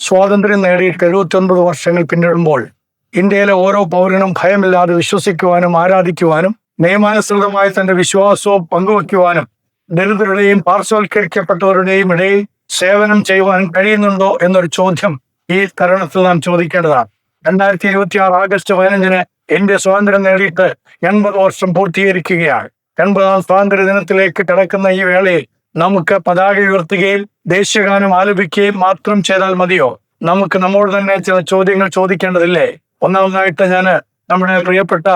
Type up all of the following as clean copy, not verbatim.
സ്വാതന്ത്ര്യം നേടിയിട്ട് 79 വർഷങ്ങൾ പിന്നിടുമ്പോൾ ഇന്ത്യയിലെ ഓരോ പൗരനും ഭയമില്ലാതെ വിശ്വസിക്കുവാനും ആരാധിക്കുവാനും നിയമാനുസൃതമായി തന്റെ വിശ്വാസവും പങ്കുവയ്ക്കുവാനും ദരിദ്രരുടെയും പാർശ്വവൽക്കരിക്കപ്പെട്ടവരുടെയും ഇടയിൽ സേവനം ചെയ്യുവാനും കഴിയുന്നുണ്ടോ എന്നൊരു ചോദ്യം ഈ തരുണത്തിൽ നാം ചോദിക്കേണ്ടതാണ്. 2026 ആഗസ്റ്റ് 15 ഇന്ത്യ സ്വാതന്ത്ര്യം നേടിയിട്ട് 80 വർഷം പൂർത്തീകരിക്കുകയാണ്. 80ാം സ്വാതന്ത്ര്യ ദിനത്തിലേക്ക് കടക്കുന്ന ഈ വേളയിൽ നമുക്ക് പതാക ഉയർത്തുകയും ദേശീയഗാനം ആലപിക്കുകയും മാത്രം ചെയ്താൽ മതിയോ? നമുക്ക് നമ്മോട് തന്നെ ചില ചോദ്യങ്ങൾ ചോദിക്കേണ്ടതില്ലേ? ഒന്നാമതായിട്ട് ഞാൻ നമ്മുടെ പ്രിയപ്പെട്ട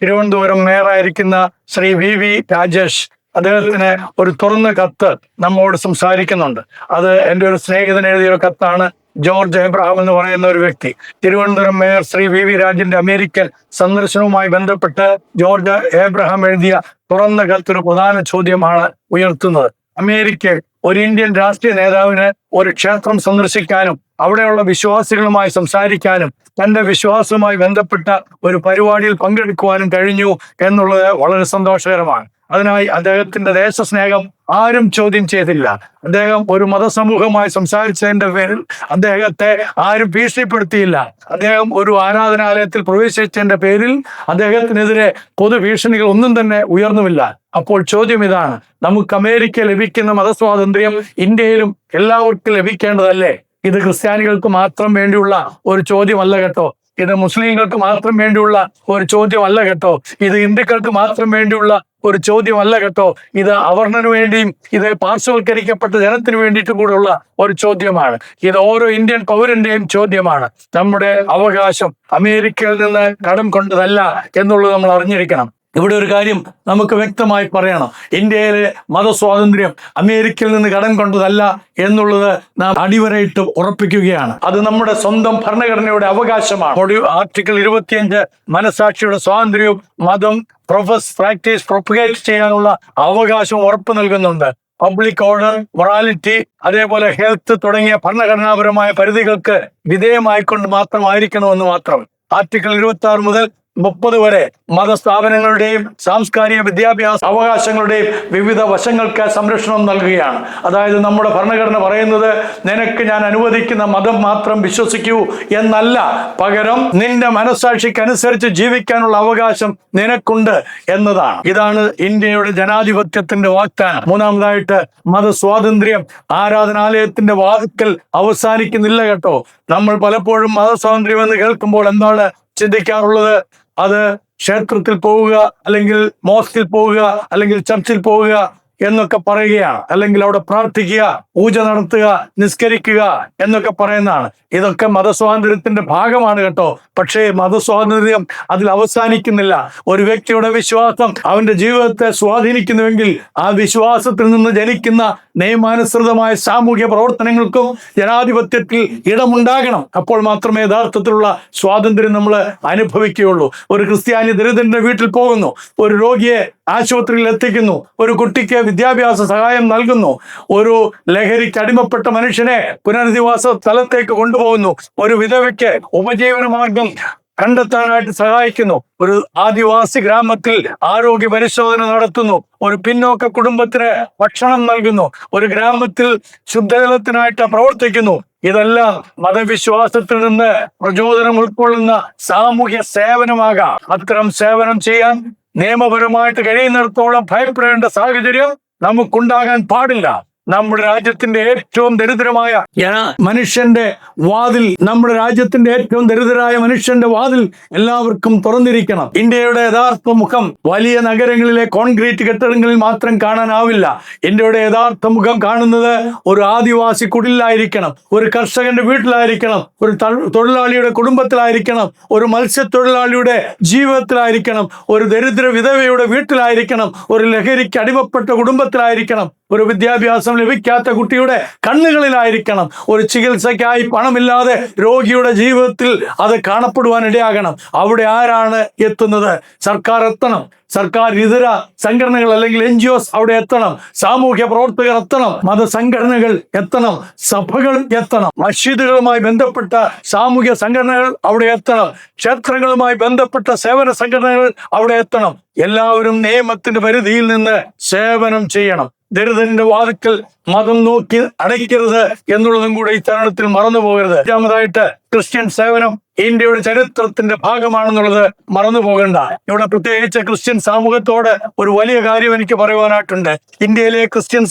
തിരുവനന്തപുരം മേയറായിരിക്കുന്ന ശ്രീ വി രാജേഷ്, അദ്ദേഹത്തിന് ഒരു തുറന്ന കത്ത് നമ്മോട് സംസാരിക്കുന്നുണ്ട്. അത് എൻ്റെ ഒരു സ്നേഹിതൻ എഴുതിയ ഒരു കത്താണ്. ജോർജ് എബ്രഹാം എന്ന് പറയുന്ന ഒരു വ്യക്തി തിരുവനന്തപുരം മേയർ ശ്രീ വി രാജന്റെ അമേരിക്കൻ സന്ദർശനവുമായി ബന്ധപ്പെട്ട് ജോർജ് എബ്രഹാം എഴുതിയ തുറന്ന കത്ത് ഒരു പ്രധാന ചോദ്യമാണ് ഉയർത്തുന്നത്. അമേരിക്കയിൽ ഒരു ഇന്ത്യൻ രാഷ്ട്രീയ നേതാവിന് ഒരു ക്ഷേത്രം സന്ദർശിക്കാനും അവിടെയുള്ള വിശ്വാസികളുമായി സംസാരിക്കാനും തന്റെ വിശ്വാസവുമായി ബന്ധപ്പെട്ട ഒരു പരിപാടിയിൽ പങ്കെടുക്കുവാനും കഴിഞ്ഞു എന്നുള്ളത് വളരെ സന്തോഷകരമാണ്. അതിനായി അദ്ദേഹത്തിന്റെ ദേശസ്നേഹം ആരും ചോദ്യം ചെയ്തില്ല. അദ്ദേഹം ഒരു മതസമൂഹമായി സംസാരിച്ചതിന്റെ പേരിൽ അദ്ദേഹത്തെ ആരും ഭീഷണിപ്പെടുത്തിയില്ല. അദ്ദേഹം ഒരു ആരാധനാലയത്തിൽ പ്രവേശിച്ചതിന്റെ പേരിൽ അദ്ദേഹത്തിനെതിരെ പൊതുഭീഷണികൾ ഒന്നും തന്നെ ഉയർന്നുമില്ല. അപ്പോൾ ചോദ്യം ഇതാണ്: നമുക്ക് അമേരിക്ക ലഭിക്കുന്ന മതസ്വാതന്ത്ര്യം ഇന്ത്യയിലും എല്ലാവർക്കും ലഭിക്കേണ്ടതല്ലേ? ഇത് ക്രിസ്ത്യാനികൾക്ക് മാത്രം വേണ്ടിയുള്ള ഒരു ചോദ്യമല്ല കേട്ടോ. ഇത് മുസ്ലിങ്ങൾക്ക് മാത്രം വേണ്ടിയുള്ള ഒരു ചോദ്യമല്ല കേട്ടോ. ഇത് ഹിന്ദുക്കൾക്ക് മാത്രം വേണ്ടിയുള്ള ഒരു ചോദ്യമല്ല കേട്ടോ. ഇത് അവർണന് വേണ്ടിയും ഇത് പാർശ്വവൽക്കരിക്കപ്പെട്ട ജനത്തിന് വേണ്ടിയിട്ടും കൂടെയുള്ള ഒരു ചോദ്യമാണ്. ഇത് ഓരോ ഇന്ത്യൻ പൗരന്റെയും ചോദ്യമാണ്. നമ്മുടെ അവകാശം അമേരിക്കയിൽ നിന്ന് കടം കൊണ്ടതല്ല എന്നുള്ളത് നമ്മൾ അറിഞ്ഞിരിക്കണം. ഇവിടെ ഒരു കാര്യം നമുക്ക് വ്യക്തമായി പറയണം: ഇന്ത്യയിലെ മതസ്വാതന്ത്ര്യം അമേരിക്കയിൽ നിന്ന് കടം കൊണ്ടതല്ല എന്നുള്ളത് നാം അടിവരയിട്ട് ഉറപ്പിക്കുകയാണ്. അത് നമ്മുടെ സ്വന്തം ഭരണഘടനയുടെ അവകാശമാണ്. ആർട്ടിക്കിൾ 25 മനസാക്ഷിയുടെ സ്വാതന്ത്ര്യവും മതം പ്രാക്ടീസ് പ്രൊപ്പഗേറ്റ് ചെയ്യാനുള്ള അവകാശം ഉറപ്പു നൽകുന്നുണ്ട്. പബ്ലിക് ഓർഡർ, മൊറാലിറ്റി, അതേപോലെ ഹെൽത്ത് തുടങ്ങിയ ഭരണഘടനാപരമായ പരിധികൾക്ക് വിധേയമായിക്കൊണ്ട് മാത്രമായിരിക്കണമെന്ന് മാത്രം. ആർട്ടിക്കിൾ 26 മുതൽ 30 വരെ മതസ്ഥാപനങ്ങളുടെയും സാംസ്കാരിക വിദ്യാഭ്യാസ അവകാശങ്ങളുടെയും വിവിധ വശങ്ങൾക്ക് സംരക്ഷണം നൽകുകയാണ്. അതായത് നമ്മുടെ ഭരണഘടന പറയുന്നത് നിനക്ക് ഞാൻ അനുവദിക്കുന്ന മതം മാത്രം വിശ്വസിക്കൂ എന്നല്ല, പകരം നിന്റെ മനസ്സാക്ഷിക്കനുസരിച്ച് ജീവിക്കാനുള്ള അവകാശം നിനക്കുണ്ട് എന്നതാണ്. ഇതാണ് ഇന്ത്യയുടെ ജനാധിപത്യത്തിന്റെ വാഗ്ദാനം. മൂന്നാമതായിട്ട്, മതസ്വാതന്ത്ര്യം ആരാധനാലയത്തിന്റെ വാതിക്കൽ അവസാനിക്കുന്നില്ല കേട്ടോ. നമ്മൾ പലപ്പോഴും മതസ്വാതന്ത്ര്യം എന്ന് കേൾക്കുമ്പോൾ എന്താണ് ചിന്തിക്കാറുള്ളത്? അത് ക്ഷേത്രത്തിൽ പോവുക, അല്ലെങ്കിൽ മോസ്കിൽ പോവുക, അല്ലെങ്കിൽ ചർച്ചിൽ പോവുക എന്നൊക്കെ പറയുകയാണ്. അല്ലെങ്കിൽ അവിടെ പ്രാർത്ഥിക്കുക, പൂജ നടത്തുക, നിസ്കരിക്കുക എന്നൊക്കെ പറയുന്നതാണ്. ഇതൊക്കെ മതസ്വാതന്ത്ര്യത്തിന്റെ ഭാഗമാണ് കേട്ടോ. പക്ഷേ മതസ്വാതന്ത്ര്യം അതിൽ അവസാനിക്കുന്നില്ല. ഒരു വ്യക്തിയുടെ വിശ്വാസം അവന്റെ ജീവിതത്തെ സ്വാധീനിക്കുന്നുവെങ്കിൽ ആ വിശ്വാസത്തിൽ നിന്ന് ജനിക്കുന്ന നിയമാനുസൃതമായ സാമൂഹ്യ പ്രവർത്തനങ്ങൾക്കും ജനാധിപത്യത്തിൽ ഇടമുണ്ടാകണം. അപ്പോൾ മാത്രമേ യഥാർത്ഥത്തിലുള്ള സ്വാതന്ത്ര്യം നമ്മൾ അനുഭവിക്കുകയുള്ളൂ. ഒരു ക്രിസ്ത്യാനി ദരിദ്രന്റെ വീട്ടിൽ പോകുന്നു, ഒരു രോഗിയെ ആശുപത്രിയിൽ എത്തിക്കുന്നു, ഒരു കുട്ടിക്ക് വിദ്യാഭ്യാസ സഹായം നൽകുന്നു, ഒരു ലഹരിക്ക് അടിമപ്പെട്ട മനുഷ്യനെ പുനരധിവാസ സ്ഥലത്തേക്ക് കൊണ്ടുപോകുന്നു, ഒരു വിധവയ്ക്ക് ഉപജീവന മാർഗം കണ്ടെത്താനായിട്ട് സഹായിക്കുന്നു, ഒരു ആദിവാസി ഗ്രാമത്തിൽ ആരോഗ്യ പരിശോധന നടത്തുന്നു, ഒരു പിന്നോക്ക കുടുംബത്തിന് ഭക്ഷണം നൽകുന്നു, ഒരു ഗ്രാമത്തിൽ ശുദ്ധജലത്തിനായിട്ട് പ്രവർത്തിക്കുന്നു. ഇതെല്ലാം മതവിശ്വാസത്തിൽ നിന്ന് പ്രചോദനം ഉൾക്കൊള്ളുന്ന സാമൂഹ്യ സേവനമാകാം. അത്തരം സേവനം ചെയ്യാൻ നിയമപരമായിട്ട് കഴിയുന്നിടത്തോളം ഭയപ്പെടേണ്ട സാഹചര്യം നമുക്കുണ്ടാകാൻ പാടില്ല. നമ്മുടെ രാജ്യത്തിന്റെ ഏറ്റവും ദരിദ്രമായ മനുഷ്യന്റെ വാതിൽ, നമ്മുടെ രാജ്യത്തിന്റെ ഏറ്റവും ദരിദ്രരായ മനുഷ്യന്റെ വാതിൽ എല്ലാവർക്കും തുറന്നിരിക്കണം. ഇന്ത്യയുടെ യഥാർത്ഥ മുഖം വലിയ നഗരങ്ങളിലെ കോൺക്രീറ്റ് കെട്ടിടങ്ങളിൽ മാത്രം കാണാനാവില്ല. ഇന്ത്യയുടെ യഥാർത്ഥ മുഖം കാണുന്നത് ഒരു ആദിവാസി കുടിലായിരിക്കണം, ഒരു കർഷകന്റെ വീട്ടിലായിരിക്കണം, ഒരു തൊഴിലാളിയുടെ കുടുംബത്തിലായിരിക്കണം, ഒരു മത്സ്യത്തൊഴിലാളിയുടെ ജീവിതത്തിലായിരിക്കണം, ഒരു ദരിദ്ര വിധവയുടെ വീട്ടിലായിരിക്കണം, ഒരു ലഹരിക്ക് അടിമപ്പെട്ട കുടുംബത്തിലായിരിക്കണം, ഒരു വിദ്യാഭ്യാസം ലഭിക്കാത്ത കുട്ടിയുടെ കണ്ണുകളിലായിരിക്കണം, ഒരു ചികിത്സയ്ക്കായി പണമില്ലാതെ രോഗിയുടെ ജീവിതത്തിൽ അത് കാണപ്പെടുവാൻ ഇടയാകണം. അവിടെ ആരാണ് എത്തുന്നത്? സർക്കാർ എത്തണം. സർക്കാർ ഇതര സംഘടനകൾ അല്ലെങ്കിൽ NGOs അവിടെ എത്തണം. സാമൂഹ്യ പ്രവർത്തകർ എത്തണം. മതസംഘടനകൾ എത്തണം. സഭകൾ എത്തണം. മസ്ജിദുകളുമായി ബന്ധപ്പെട്ട സാമൂഹ്യ സംഘടനകൾ അവിടെ എത്തണം. ക്ഷേത്രങ്ങളുമായി ബന്ധപ്പെട്ട സേവന സംഘടനകൾ അവിടെ എത്തണം. എല്ലാവരും നിയമത്തിന്റെ പരിധിയിൽ നിന്ന് സേവനം ചെയ്യണം. ദരിദ്രന്റെ വാതിക്കൽ മതം നോക്കി അടയ്ക്കരുത് എന്നുള്ളതും കൂടെ ഈ തരുണത്തിൽ മറന്നു പോകരുത്. രണ്ടാമതായിട്ട് ക്രിസ്ത്യൻ സേവനം ഇന്ത്യയുടെ ചരിത്രത്തിന്റെ ഭാഗമാണെന്നുള്ളത് മറന്നു പോകണ്ട. ഇവിടെ പ്രത്യേകിച്ച് ക്രിസ്ത്യൻ സമൂഹത്തോട് ഒരു വലിയ കാര്യം എനിക്ക് പറയുവാനായിട്ടുണ്ട്. ഇന്ത്യയിലെ ക്രിസ്ത്യൻ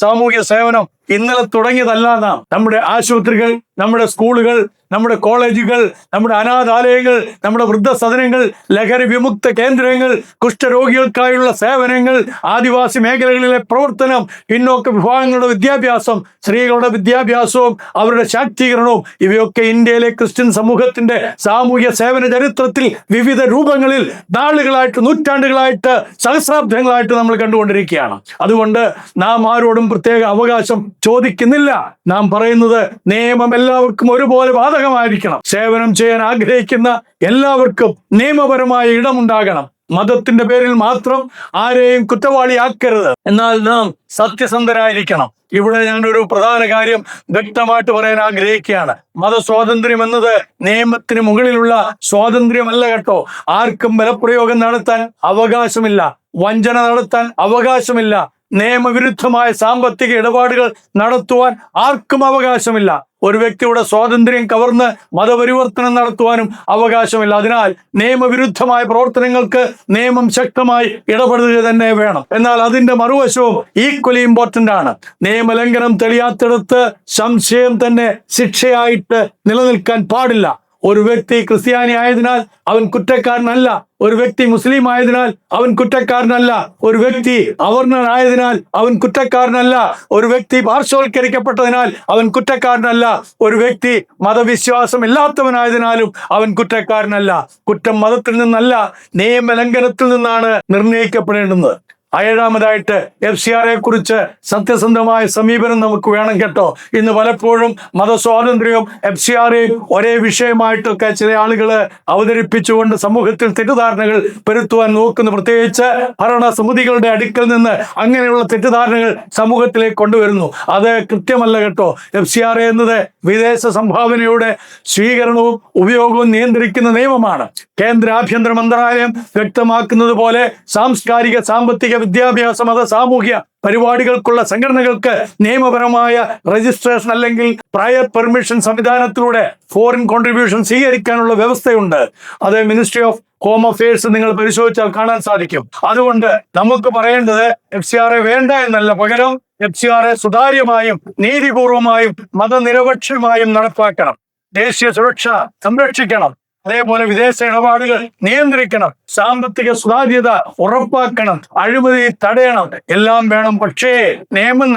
സാമൂഹ്യ സേവനം ഇന്നലെ തുടങ്ങിയതല്ല. നാം നമ്മുടെ ആശുപത്രികൾ, നമ്മുടെ സ്കൂളുകൾ, നമ്മുടെ കോളേജുകൾ, നമ്മുടെ അനാഥാലയങ്ങൾ, നമ്മുടെ വൃദ്ധസദനങ്ങൾ, ലഹരി വിമുക്ത കേന്ദ്രങ്ങൾ, കുഷ്ഠരോഗികൾക്കായുള്ള സേവനങ്ങൾ, ആദിവാസി മേഖലകളിലെ പ്രവർത്തനം, പിന്നോക്ക വിഭാഗങ്ങളുടെ വിദ്യാഭ്യാസം, സ്ത്രീകളുടെ വിദ്യാഭ്യാസവും അവരുടെ ശാക്തീകരണവും, ഇവയൊക്കെ ഇന്ത്യയിലെ ക്രിസ്ത്യൻ സമൂഹത്തിന്റെ സാമൂഹ്യ സേവന ചരിത്രത്തിൽ വിവിധ രൂപങ്ങളിൽ നാളുകളായിട്ട്, നൂറ്റാണ്ടുകളായിട്ട്, സഹസ്രാബ്ദങ്ങളായിട്ട് നമ്മൾ കണ്ടുകൊണ്ടിരിക്കുകയാണ്. അതുകൊണ്ട് നാം ആരോടും പ്രത്യേക അവകാശം ചോദിക്കുന്നില്ല. നാം പറയുന്നത് നിയമം എല്ലാവർക്കും ഒരുപോലെ ബാധകമായിരിക്കണം. സേവനം ചെയ്യാൻ ആഗ്രഹിക്കുന്ന എല്ലാവർക്കും നിയമപരമായ ഇടമുണ്ടാകണം. മതത്തിന്റെ പേരിൽ മാത്രം ആരെയും കുറ്റവാളിയാക്കരുത്. എന്നാൽ നാം സത്യസന്ധരായിരിക്കണം. ഇവിടെ ഞാനൊരു പ്രധാന കാര്യം വ്യക്തമായിട്ട് പറയാൻ ആഗ്രഹിക്കുകയാണ്. മതസ്വാതന്ത്ര്യം എന്നത് നിയമത്തിന് മുകളിലുള്ള സ്വാതന്ത്ര്യമല്ല കേട്ടോ. ആർക്കും ബലപ്രയോഗം നടത്താൻ അവകാശമില്ല, വഞ്ചന നടത്താൻ അവകാശമില്ല, നിയമവിരുദ്ധമായ സാമ്പത്തിക ഇടപാടുകൾ നടത്തുവാൻ ആർക്കും അവകാശമില്ല. ഒരു വ്യക്തിയുടെ സ്വാതന്ത്ര്യം കവർന്ന് മതപരിവർത്തനം നടത്തുവാനും അവകാശമില്ല. അതിനാൽ നിയമവിരുദ്ധമായ പ്രവർത്തനങ്ങൾക്ക് നിയമം ശക്തമായി ഇടപെടുക തന്നെ വേണം. എന്നാൽ അതിന്റെ മറുവശവും ഈക്വലി ഇമ്പോർട്ടന്റ് ആണ്. നിയമലംഘനം തെളിയാത്തിടത്ത് സംശയം തന്നെ ശിക്ഷയായിട്ട് നിലനിൽക്കാൻ പാടില്ല. ഒരു വ്യക്തി ക്രിസ്ത്യാനി ആയതിനാൽ അവൻ കുറ്റക്കാരനല്ല, ഒരു വ്യക്തി മുസ്ലിം ആയതിനാൽ അവൻ കുറ്റക്കാരനല്ല, ഒരു വ്യക്തി അവർണനായതിനാൽ അവൻ കുറ്റക്കാരനല്ല, ഒരു വ്യക്തി പാർശ്വവൽക്കരിക്കപ്പെട്ടതിനാൽ അവൻ കുറ്റക്കാരനല്ല, ഒരു വ്യക്തി മതവിശ്വാസം ഇല്ലാത്തവനായതിനാലും അവൻ കുറ്റക്കാരനല്ല. കുറ്റം മതത്തിൽ നിന്നല്ല, നിയമലംഘനത്തിൽ നിന്നാണ് നിർണയിക്കപ്പെടേണ്ടുന്നത്. ഏഴാമതായിട്ട് FCRA കുറിച്ച് സത്യസന്ധമായ സമീപനം നമുക്ക് വേണം കേട്ടോ. ഇന്ന് പലപ്പോഴും മതസ്വാതന്ത്ര്യവും FCRAയും ഒരേ വിഷയമായിട്ടൊക്കെ ചില ആളുകൾ അവതരിപ്പിച്ചുകൊണ്ട് സമൂഹത്തിൽ തെറ്റിദ്ധാരണകൾ പെരുത്തുവാൻ നോക്കുന്നു. പ്രത്യേകിച്ച് ഭരണസമിതികളുടെ അടുക്കൽ നിന്ന് അങ്ങനെയുള്ള തെറ്റിദ്ധാരണകൾ സമൂഹത്തിലേക്ക് കൊണ്ടുവരുന്നു. അത് കൃത്യമല്ല കേട്ടോ. FCRA എന്നത് വിദേശ സംഭാവനയുടെ സ്വീകരണവും ഉപയോഗവും നിയന്ത്രിക്കുന്ന നിയമമാണ്. കേന്ദ്ര ആഭ്യന്തര മന്ത്രാലയം വ്യക്തമാക്കുന്നത് പോലെ സാംസ്കാരിക, സാമ്പത്തിക, വിദ്യാഭ്യാസ, മത, സാമൂഹ്യ പരിപാടികൾക്കുള്ള സംഘടനകൾക്ക് നിയമപരമായ രജിസ്ട്രേഷൻ അല്ലെങ്കിൽ പ്രയർ പെർമിഷൻ സംവിധാനത്തിലൂടെ ഫോറിൻ കോൺട്രിബ്യൂഷൻ സ്വീകരിക്കാനുള്ള വ്യവസ്ഥയുണ്ട്. അത് മിനിസ്ട്രി ഓഫ് ഹോം അഫയേഴ്സ് നിങ്ങൾ പരിശോധിച്ചാൽ കാണാൻ സാധിക്കും. അതുകൊണ്ട് നമുക്ക് പറയേണ്ടത് FCRA വേണ്ട എന്നല്ല, പകരം FCRA സുതാര്യമായും നീതിപൂർവമായും മതനിരപേക്ഷമായും നടപ്പാക്കണം. ദേശീയ സുരക്ഷ സംരക്ഷിക്കണം. അതേപോലെ വിദേശ ഇടപാടുകൾ നിയന്ത്രിക്കണം, സാമ്പത്തിക സുതാര്യത ഉറപ്പാക്കണം, അഴിമതി തടയണം, എല്ലാം വേണം. പക്ഷേ നിയമം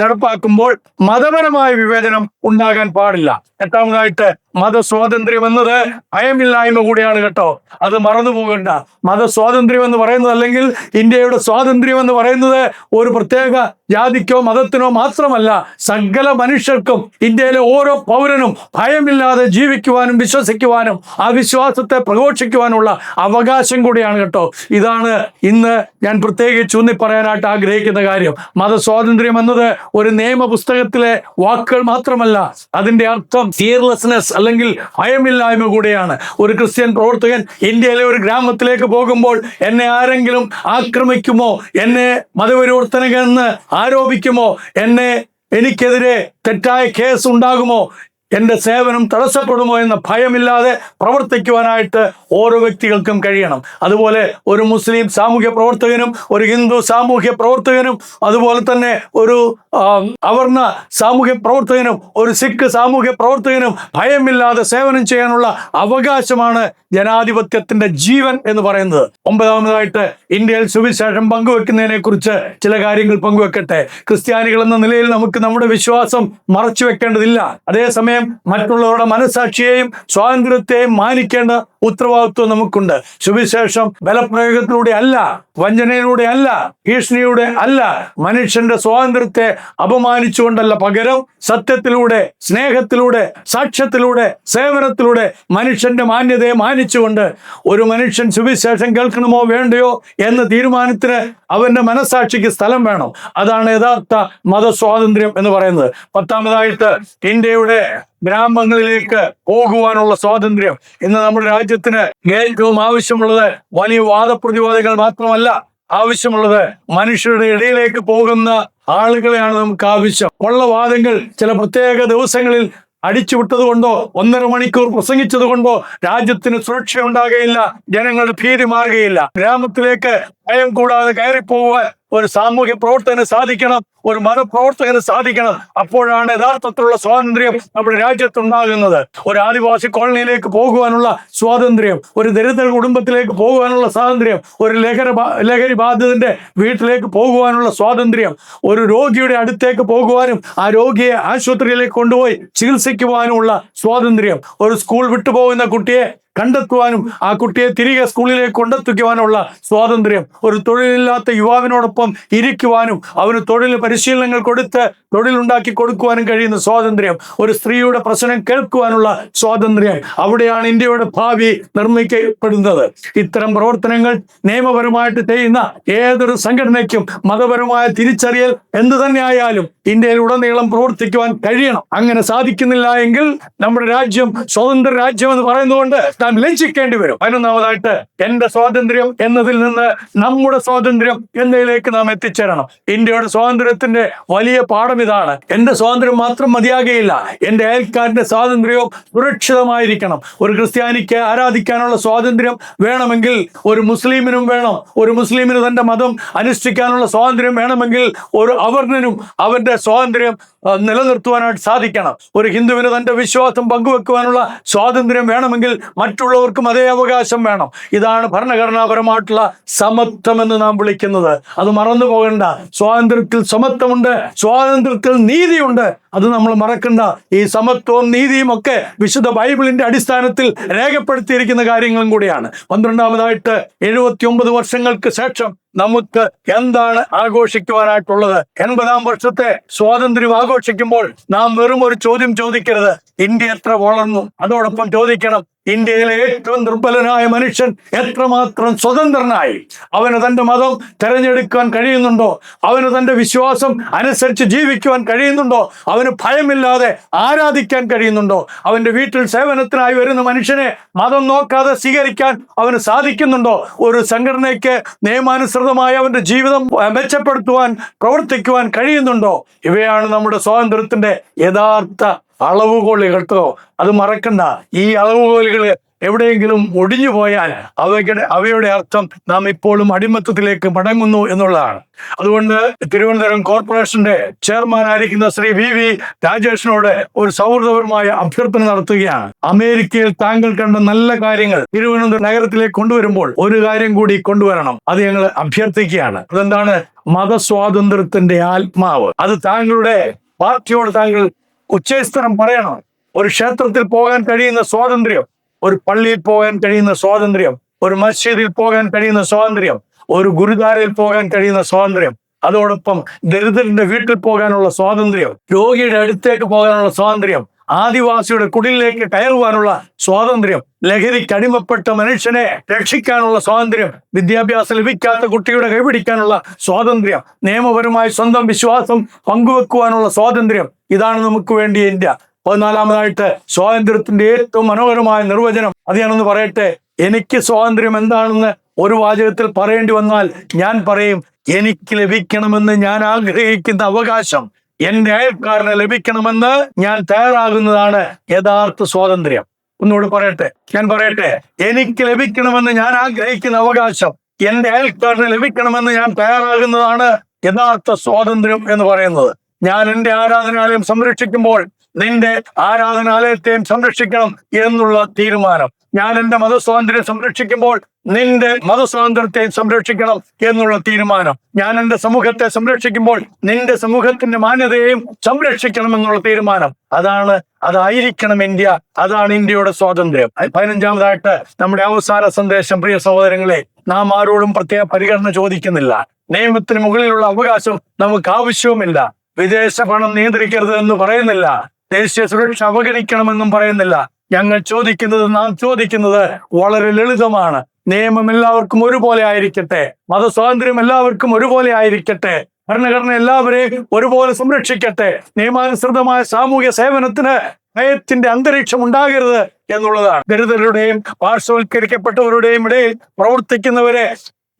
നടപ്പാക്കുമ്പോൾ മതപരമായ വിവേചനം ഉണ്ടാകാൻ പാടില്ല. എട്ടാമതായിട്ട് മതസ്വാതന്ത്ര്യം എന്നത് ഭയമില്ലായ്മ കൂടിയാണ് കേട്ടോ. അത് മറന്നു പോകണ്ട. മതസ്വാതന്ത്ര്യം എന്ന് പറയുന്നത്, അല്ലെങ്കിൽ ഇന്ത്യയുടെ സ്വാതന്ത്ര്യം എന്ന് പറയുന്നത് ഒരു പ്രത്യേക ജാതിക്കോ മതത്തിനോ മാത്രമല്ല, സകല മനുഷ്യർക്കും, ഇന്ത്യയിലെ ഓരോ പൗരനും ഭയമില്ലാതെ ജീവിക്കുവാനും വിശ്വസിക്കുവാനും ആ വിശ്വാസത്തെ പ്രഘോഷിക്കുവാനുള്ള അവകാശം കൂടിയാണ് കേട്ടോ. ഇതാണ് ഇന്ന് ഞാൻ പ്രത്യേകിച്ച് ഊന്നി പറയാനായിട്ട് ആഗ്രഹിക്കുന്ന കാര്യം. മതസ്വാതന്ത്ര്യം എന്നത് ഒരു നിയമപുസ്തകത്തിലെ വാക്കുകൾ മാത്രമല്ല, അതിന്റെ അർത്ഥം ഫിയർലെസ്നെസ് അല്ലെങ്കിൽ ഭയമില്ലായ്മ കൂടെയാണ്. ഒരു ക്രിസ്ത്യൻ പ്രവർത്തകൻ ഇന്ത്യയിലെ ഒരു ഗ്രാമത്തിലേക്ക് പോകുമ്പോൾ എന്നെ ആരെങ്കിലും ആക്രമിക്കുമോ, എന്നെ മതപരിവർത്തനമെന്ന് ആരോപിക്കുമോ, എനിക്കെതിരെ തെറ്റായ കേസ് ഉണ്ടാകുമോ, എൻ്റെ സേവനം തടസ്സപ്പെടുമോ എന്ന ഭയമില്ലാതെ പ്രവർത്തിക്കുവാനായിട്ട് ഓരോ വ്യക്തികൾക്കും കഴിയണം. അതുപോലെ ഒരു മുസ്ലിം സാമൂഹ്യ പ്രവർത്തകനും, ഒരു ഹിന്ദു സാമൂഹ്യ പ്രവർത്തകനും, അതുപോലെ തന്നെ ഒരു അവർണ സാമൂഹ്യ പ്രവർത്തകനും, ഒരു സിഖ് സാമൂഹ്യ പ്രവർത്തകനും ഭയമില്ലാതെ സേവനം ചെയ്യാനുള്ള അവകാശമാണ് ജനാധിപത്യത്തിന്റെ ജീവൻ എന്ന് പറയുന്നത്. ഒമ്പതാമതായിട്ട് ഇന്ത്യയിൽ സുവിശേഷം പങ്കുവെക്കുന്നതിനെ കുറിച്ച് ചില കാര്യങ്ങൾ പങ്കുവെക്കട്ടെ. ക്രിസ്ത്യാനികൾ എന്ന നിലയിൽ നമുക്ക് നമ്മുടെ വിശ്വാസം മറച്ചു വെക്കേണ്ടതില്ല. അതേസമയം മറ്റുള്ളവരുടെ മനസാക്ഷിയെയും സ്വാതന്ത്ര്യത്തെയും മാനിക്കേണ്ട ഉത്തരവാദിത്വം നമുക്കുണ്ട്. സുവിശേഷം ബലപ്രയോഗത്തിലൂടെ അല്ല, വഞ്ചനയിലൂടെ അല്ല, ഭീഷണിയുടെ അല്ല, മനുഷ്യന്റെ സ്വാതന്ത്ര്യത്തെ അപമാനിച്ചുകൊണ്ടല്ല, പകരം സത്യത്തിലൂടെ, സ്നേഹത്തിലൂടെ, സാക്ഷ്യത്തിലൂടെ, സേവനത്തിലൂടെ മനുഷ്യന്റെ മാന്യതയെ മാനിച്ചുകൊണ്ട് ഒരു മനുഷ്യൻ സുവിശേഷം കേൾക്കണമോ വേണ്ടയോ എന്ന തീരുമാനത്തിന് അവന്റെ മനസാക്ഷിക്ക് സ്ഥലം വേണം. അതാണ് യഥാർത്ഥ മതസ്വാതന്ത്ര്യം എന്ന് പറയുന്നത്. പത്താമതായിട്ട് ഇന്ത്യയുടെ ഗ്രാമങ്ങളിലേക്ക് പോകുവാനുള്ള സ്വാതന്ത്ര്യം. ഇന്ന് നമ്മുടെ രാജ്യത്തിന് ഏറ്റവും ആവശ്യമുള്ളത് വലിയ വാദപ്രതിവാദികൾ മാത്രമല്ല, ആവശ്യമുള്ളത് മനുഷ്യരുടെ ഇടയിലേക്ക് പോകുന്ന ആളുകളെയാണ് നമുക്ക് ആവശ്യം. കൊള്ളവാദങ്ങൾ ചില പ്രത്യേക ദിവസങ്ങളിൽ അടിച്ചുവിട്ടത് കൊണ്ടോ 1.5 മണിക്കൂർ പ്രസംഗിച്ചത് കൊണ്ടോ രാജ്യത്തിന് സുരക്ഷ ഉണ്ടാകുകയില്ല, ജനങ്ങളുടെ ഭീതി മാറുകയില്ല. ഗ്രാമത്തിലേക്ക് ഭയം കൂടാതെ കയറിപ്പോവാൻ ഒരു സാമൂഹ്യ പ്രവർത്തകന് സാധിക്കണം, ഒരു മതപ്രവർത്തകന് സാധിക്കണം. അപ്പോഴാണ് യഥാർത്ഥത്തിലുള്ള സ്വാതന്ത്ര്യം നമ്മുടെ രാജ്യത്തുണ്ടാകുന്നത്. ഒരു ആദിവാസി കോളനിയിലേക്ക് പോകുവാനുള്ള സ്വാതന്ത്ര്യം, ഒരു ദരിദ്ര കുടുംബത്തിലേക്ക് പോകുവാനുള്ള സ്വാതന്ത്ര്യം, ഒരു ലഹരി ബാധിതന്റെ വീട്ടിലേക്ക് പോകുവാനുള്ള സ്വാതന്ത്ര്യം, ഒരു രോഗിയുടെ അടുത്തേക്ക് പോകുവാനും ആ രോഗിയെ ആശുപത്രിയിലേക്ക് കൊണ്ടുപോയി ചികിത്സിക്കുവാനുമുള്ള സ്വാതന്ത്ര്യം, ഒരു സ്കൂൾ വിട്ടുപോകുന്ന കുട്ടിയെ കണ്ടെത്തുവാനും ആ കുട്ടിയെ തിരികെ സ്കൂളിലേക്ക് കൊണ്ടെത്തിക്കുവാനുള്ള സ്വാതന്ത്ര്യം, ഒരു തൊഴിലില്ലാത്ത യുവാവിനോടൊപ്പം ഇരിക്കുവാനും അവന് തൊഴിൽ പരിശീലനങ്ങൾ കൊടുത്ത് തൊഴിലുണ്ടാക്കി കൊടുക്കുവാനും കഴിയുന്ന സ്വാതന്ത്ര്യം, ഒരു സ്ത്രീയുടെ പ്രശ്നം കേൾക്കുവാനുള്ള സ്വാതന്ത്ര്യം. അവിടെയാണ് ഇന്ത്യയുടെ ഭാവി നിർമ്മിക്കപ്പെടുന്നത്. ഇത്തരം പ്രവർത്തനങ്ങൾ നിയമപരമായിട്ട് ചെയ്യുന്ന ഏതൊരു സംഘടനയ്ക്കും മതപരമായ തിരിച്ചറിയൽ എന്തു തന്നെ ആയാലും ഇന്ത്യയിൽ ഉടനീളം പ്രവർത്തിക്കുവാൻ കഴിയണം. അങ്ങനെ സാധിക്കുന്നില്ല എങ്കിൽ നമ്മുടെ രാജ്യം സ്വതന്ത്ര രാജ്യം എന്ന് പറയുന്നതുകൊണ്ട് നാം ലജ്ജിക്കേണ്ടി വരും. 11-ാമതായിട്ട് എന്റെ സ്വാതന്ത്ര്യം എന്നതിൽ നിന്ന് നമ്മുടെ സ്വാതന്ത്ര്യം എന്നതിലേക്ക് നാം എത്തിച്ചേരണം. ഇന്ത്യയുടെ സ്വാതന്ത്ര്യത്തിന്റെ വലിയ പാഠം ഇതാണ്. എന്റെ സ്വാതന്ത്ര്യം മാത്രം മതിയാകുകയില്ല, എന്റെ അയൽക്കാരന്റെ സ്വാതന്ത്ര്യവും സുരക്ഷിതമായിരിക്കണം. ഒരു ക്രിസ്ത്യാനിക്ക് ആരാധിക്കാനുള്ള സ്വാതന്ത്ര്യം വേണമെങ്കിൽ ഒരു മുസ്ലിമിനും വേണം. ഒരു മുസ്ലിമിന് തന്റെ മതം അനുഷ്ഠിക്കാനുള്ള സ്വാതന്ത്ര്യം വേണമെങ്കിൽ ഒരു അവർണനും അവന്റെ സ്വാതന്ത്ര്യം നിലനിർത്തുവാനായിട്ട് സാധിക്കണം. ഒരു ഹിന്ദുവിന് തന്റെ വിശ്വാസം പങ്കുവെക്കുവാനുള്ള സ്വാതന്ത്ര്യം വേണമെങ്കിൽ മറ്റുള്ളവർക്കും അതേ അവകാശം വേണം. ഇതാണ് ഭരണഘടനാപരമായിട്ടുള്ള സമത്വം എന്ന് നാം വിളിക്കുന്നത്. അത് മറന്നു പോകണ്ട. സ്വാതന്ത്ര്യത്തിൽ സമത്വമുണ്ട്, സ്വാതന്ത്ര്യത്തിൽ നീതിയുണ്ട്. അത് നമ്മൾ മറക്കണ്ട. ഈ സമത്വവും നീതിയും ഒക്കെ വിശുദ്ധ ബൈബിളിന്റെ അടിസ്ഥാനത്തിൽ രേഖപ്പെടുത്തിയിരിക്കുന്ന കാര്യങ്ങളും കൂടിയാണ്. 12-ാമതായിട്ട് 79 വർഷങ്ങൾക്ക് ശേഷം നമുക്ക് എന്താണ് ആഘോഷിക്കുവാനായിട്ടുള്ളത്? 80-ാം വർഷത്തെ സ്വാതന്ത്ര്യം ആഘോഷിക്കുമ്പോൾ നാം വെറും ഒരു ചോദ്യം ചോദിക്കരുത്, ഇന്ത്യ എത്ര വളർന്നു. അതോടൊപ്പം ചോദിക്കണം, ഇന്ത്യയിലെ ഏറ്റവും ദുർബലനായ മനുഷ്യൻ എത്രമാത്രം സ്വതന്ത്രനായി. അവന് തന്റെ മതം തെരഞ്ഞെടുക്കാൻ കഴിയുന്നുണ്ടോ? അവന് തന്റെ വിശ്വാസം അനുസരിച്ച് ജീവിക്കുവാൻ കഴിയുന്നുണ്ടോ? അവന് ഭയമില്ലാതെ ആരാധിക്കാൻ കഴിയുന്നുണ്ടോ? അവന്റെ വീട്ടിൽ സേവനത്തിനായി വരുന്ന മനുഷ്യനെ മതം നോക്കാതെ സ്വീകരിക്കാൻ അവന് സാധിക്കുന്നുണ്ടോ? ഒരു സംഘടനയ്ക്ക് നിയമാനുസൃതമായി അവന്റെ ജീവിതം മെച്ചപ്പെടുത്തുവാൻ പ്രവർത്തിക്കുവാൻ കഴിയുന്നുണ്ടോ? ഇവയാണ് നമ്മുടെ സ്വാതന്ത്ര്യത്തിന്റെ യഥാർത്ഥ അളവുകോലുകൾ കേട്ടോ. അത് മറക്കണ്ട. ഈ അളവുകോലുകൾ എവിടെയെങ്കിലും ഒടിഞ്ഞു പോയാൽ അവയുടെ അർത്ഥം നാം ഇപ്പോഴും അടിമത്തത്തിലേക്ക് മടങ്ങുന്നു എന്നുള്ളതാണ്. അതുകൊണ്ട് തിരുവനന്തപുരം കോർപ്പറേഷന്റെ ചെയർമാനായിരിക്കുന്ന ശ്രീ VV രാജേഷിനോട് ഒരു സൗഹൃദപരമായ അഭ്യർത്ഥന നടത്തുകയാണ്. അമേരിക്കയിൽ താങ്കൾ കണ്ട നല്ല കാര്യങ്ങൾ തിരുവനന്തപുരം നഗരത്തിലേക്ക് കൊണ്ടുവരുമ്പോൾ ഒരു കാര്യം കൂടി കൊണ്ടുവരണം. അത് ഞങ്ങൾ അഭ്യർത്ഥിക്കുകയാണ്. അതെന്താണ്? മതസ്വാതന്ത്ര്യത്തിന്റെ ആത്മാവ്. അത് താങ്കളുടെ പാർട്ടിയോട് താങ്കൾ ഉച്ചസ്ഥനം പറയണം. ഒരു ക്ഷേത്രത്തിൽ പോകാൻ കഴിയുന്ന സ്വാതന്ത്ര്യം, ഒരു പള്ളിയിൽ പോകാൻ കഴിയുന്ന സ്വാതന്ത്ര്യം, ഒരു മസ്ജിദിൽ പോകാൻ കഴിയുന്ന സ്വാതന്ത്ര്യം, ഒരു ഗുരുദ്വാരയിൽ പോകാൻ കഴിയുന്ന സ്വാതന്ത്ര്യം, അതോടൊപ്പം ദരിദ്രന്റെ വീട്ടിൽ പോകാനുള്ള സ്വാതന്ത്ര്യം, രോഗിയുടെ അടുത്തേക്ക് പോകാനുള്ള സ്വാതന്ത്ര്യം, ആദിവാസിയുടെ കുടിലേക്ക് കയറുവാനുള്ള സ്വാതന്ത്ര്യം, ലഹരിക്ക് അടിമപ്പെട്ട മനുഷ്യനെ രക്ഷിക്കാനുള്ള സ്വാതന്ത്ര്യം, വിദ്യാഭ്യാസം ലഭിക്കാത്ത കുട്ടിയുടെ കൈപിടിക്കാനുള്ള സ്വാതന്ത്ര്യം, നിയമപരമായി സ്വന്തം വിശ്വാസം പങ്കുവെക്കുവാനുള്ള സ്വാതന്ത്ര്യം. ഇതാണ് നമുക്ക് വേണ്ടിയ ഇന്ത്യ. 14-ാമതായിട്ട് സ്വാതന്ത്ര്യത്തിന്റെ ഏറ്റവും മനോഹരമായ നിർവചനം അത് ഞാനൊന്ന് പറയട്ടെ. എനിക്ക് സ്വാതന്ത്ര്യം എന്താണെന്ന് ഒരു വാചകത്തിൽ പറയേണ്ടി വന്നാൽ ഞാൻ പറയും, എനിക്ക് ലഭിക്കണമെന്ന് ഞാൻ ആഗ്രഹിക്കുന്ന അവകാശം എന്റെ അയൽക്കാരന് ലഭിക്കണമെന്ന് ഞാൻ തയ്യാറാകുന്നതാണ് യഥാർത്ഥ സ്വാതന്ത്ര്യം. ഒന്നുകൂടി ഞാൻ പറയട്ടെ, എനിക്ക് ലഭിക്കണമെന്ന് ഞാൻ ആഗ്രഹിക്കുന്ന അവകാശം എന്റെ അയൽക്കാരന് ലഭിക്കണമെന്ന് ഞാൻ തയ്യാറാകുന്നതാണ് യഥാർത്ഥ സ്വാതന്ത്ര്യം എന്ന് പറയുന്നത്. ഞാൻ എന്റെ ആരാധനാലയം സംരക്ഷിക്കുമ്പോൾ നിന്റെ ആരാധനാലയത്തെയും സംരക്ഷിക്കണം എന്നുള്ള തീരുമാനം. ഞാൻ എന്റെ മതസ്വാതന്ത്ര്യം സംരക്ഷിക്കുമ്പോൾ നിന്റെ മതസ്വാതന്ത്ര്യത്തെയും സംരക്ഷിക്കണം എന്നുള്ള തീരുമാനം. ഞാൻ എന്റെ സമൂഹത്തെ സംരക്ഷിക്കുമ്പോൾ നിന്റെ സമൂഹത്തിന്റെ മാന്യതയെയും സംരക്ഷിക്കണം എന്നുള്ള തീരുമാനം. അതായിരിക്കണം ഇന്ത്യ. അതാണ് ഇന്ത്യയുടെ സ്വാതന്ത്ര്യം. 15-ാമതായിട്ട് നമ്മുടെ അവസാന സന്ദേശം, പ്രിയ സഹോദരങ്ങളെ, നാം ആരോടും പ്രത്യേക പരിഗണന ചോദിക്കുന്നില്ല. നിയമത്തിന് മുകളിലുള്ള അവകാശം നമുക്ക് ആവശ്യവുമില്ല. വിദേശ പണം നിയന്ത്രിക്കരുത് എന്ന് പറയുന്നില്ല. ദേശീയ സുരക്ഷ അവഗണിക്കണമെന്നും പറയുന്നില്ല. നാം ചോദിക്കുന്നത് വളരെ ലളിതമാണ്. നിയമം എല്ലാവർക്കും ഒരുപോലെ ആയിരിക്കട്ടെ, മതസ്വാതന്ത്ര്യം എല്ലാവർക്കും ഒരുപോലെ ആയിരിക്കട്ടെ, ഭരണഘടന എല്ലാവരെയും ഒരുപോലെ സംരക്ഷിക്കട്ടെ, നിയമാനുസൃതമായ സാമൂഹ്യ സേവനത്തിന് ഭയത്തിന്റെ അന്തരീക്ഷം ഉണ്ടാകരുത് എന്നുള്ളതാണ്. ദരിദ്രരുടെയും പാർശ്വവൽക്കരിക്കപ്പെട്ടവരുടെയും ഇടയിൽ പ്രവർത്തിക്കുന്നവരെ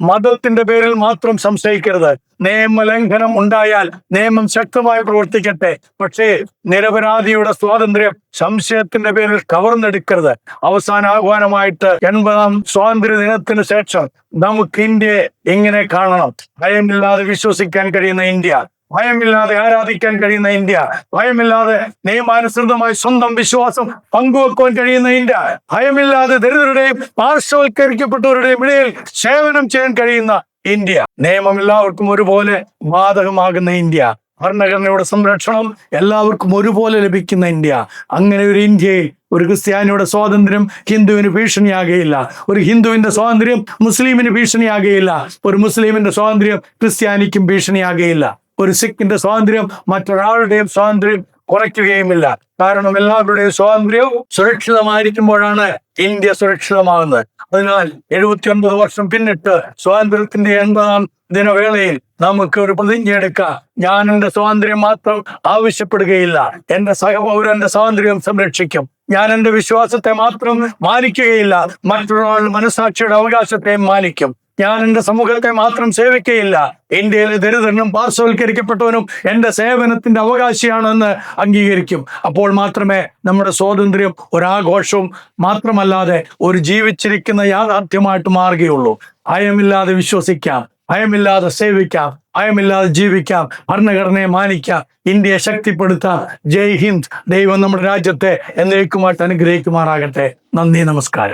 മതത്തിന്റെ പേരിൽ മാത്രം സംശയിക്കരുത്. നിയമലംഘനം ഉണ്ടായാൽ നിയമം ശക്തമായി പ്രവർത്തിക്കട്ടെ. പക്ഷേ നിരപരാധിയുടെ സ്വാതന്ത്ര്യം സംശയത്തിന്റെ പേരിൽ കവർന്നെടുക്കരുത്. അവസാന ആഹ്വാനമായിട്ട് 80-ാം സ്വാതന്ത്ര്യ ദിനത്തിന് ശേഷം നമുക്ക് ഇന്ത്യയെ ഇങ്ങനെ കാണണം. ഭയമില്ലാതെ വിശ്വസിക്കാൻ കഴിയുന്ന ഇന്ത്യ, ഭയമില്ലാതെ ആരാധിക്കാൻ കഴിയുന്ന ഇന്ത്യ, ഭയമില്ലാതെ നിയമാനുസൃതമായി സ്വന്തം വിശ്വാസം പങ്കുവെക്കുവാൻ കഴിയുന്ന ഇന്ത്യ, ഭയമില്ലാതെ ദരിദ്രരുടെയും പാർശ്വവൽക്കരിക്കപ്പെട്ടവരുടെയും ഇടയിൽ സേവനം ചെയ്യാൻ കഴിയുന്ന ഇന്ത്യ, നിയമം എല്ലാവർക്കും ഒരുപോലെ ബാധകമാകുന്ന ഇന്ത്യ, ഭരണഘടനയുടെ സംരക്ഷണം എല്ലാവർക്കും ഒരുപോലെ ലഭിക്കുന്ന ഇന്ത്യ. അങ്ങനെ ഒരു ഇന്ത്യയിൽ ഒരു ക്രിസ്ത്യാനിയുടെ സ്വാതന്ത്ര്യം ഹിന്ദുവിന് ഭീഷണിയാകുകയില്ല. ഒരു ഹിന്ദുവിന്റെ സ്വാതന്ത്ര്യം മുസ്ലിമിന് ഭീഷണിയാകുകയില്ല. ഒരു മുസ്ലിമിന്റെ സ്വാതന്ത്ര്യം ക്രിസ്ത്യാനിക്കും ഭീഷണിയാകുകയില്ല. ഒരു സിഖിന്റെ സ്വാതന്ത്ര്യം മറ്റൊരാളുടെയും സ്വാതന്ത്ര്യം കുറയ്ക്കുകയുമില്ല. കാരണം എല്ലാവരുടെയും സ്വാതന്ത്ര്യവും സുരക്ഷിതമായിരിക്കുമ്പോഴാണ് ഇന്ത്യ സുരക്ഷിതമാകുന്നത്. അതിനാൽ 79 വർഷം പിന്നിട്ട് സ്വാതന്ത്ര്യത്തിന്റെ 80-ാം ദിനവേളയിൽ നമുക്ക് ഒരു പ്രതിജ്ഞ എടുക്കാം. ഞാൻ എൻ്റെ സ്വാതന്ത്ര്യം മാത്രം ആവശ്യപ്പെടുകയില്ല, എൻ്റെ സഹപൗരന്റെ സ്വാതന്ത്ര്യം സംരക്ഷിക്കും. ഞാൻ എൻ്റെ വിശ്വാസത്തെ മാത്രം മാനിക്കുകയില്ല, മറ്റൊരാളുടെ മനസാക്ഷിയുടെ അവകാശത്തെയും മാനിക്കും. ഞാൻ എൻ്റെ സമൂഹത്തെ മാത്രം സേവിക്കുകയില്ല, ഇന്ത്യയിലെ ദരിദ്രനും പാർശ്വവൽക്കരിക്കപ്പെട്ടവനും എൻ്റെ സേവനത്തിന്റെ അവകാശിയാണെന്ന് അംഗീകരിക്കും. അപ്പോൾ മാത്രമേ നമ്മുടെ സ്വാതന്ത്ര്യം ഒരാഘോഷവും മാത്രമല്ലാതെ ഒരു ജീവിച്ചിരിക്കുന്ന യാഥാർത്ഥ്യമായിട്ട് മാറുകയുള്ളൂ. ഭയമില്ലാതെ വിശ്വസിക്കാം, ഭയമില്ലാതെ സേവിക്കാം, ഭയമില്ലാതെ ജീവിക്കാം, ഭരണഘടനയെ മാനിക്കാം, ഇന്ത്യയെ ശക്തിപ്പെടുത്താം. ജയ് ഹിന്ദ്. ദൈവം നമ്മുടെ രാജ്യത്തെ എന്നേക്കുമായിട്ട് അനുഗ്രഹിക്കുമാറാകട്ടെ. നന്ദി, നമസ്കാരം.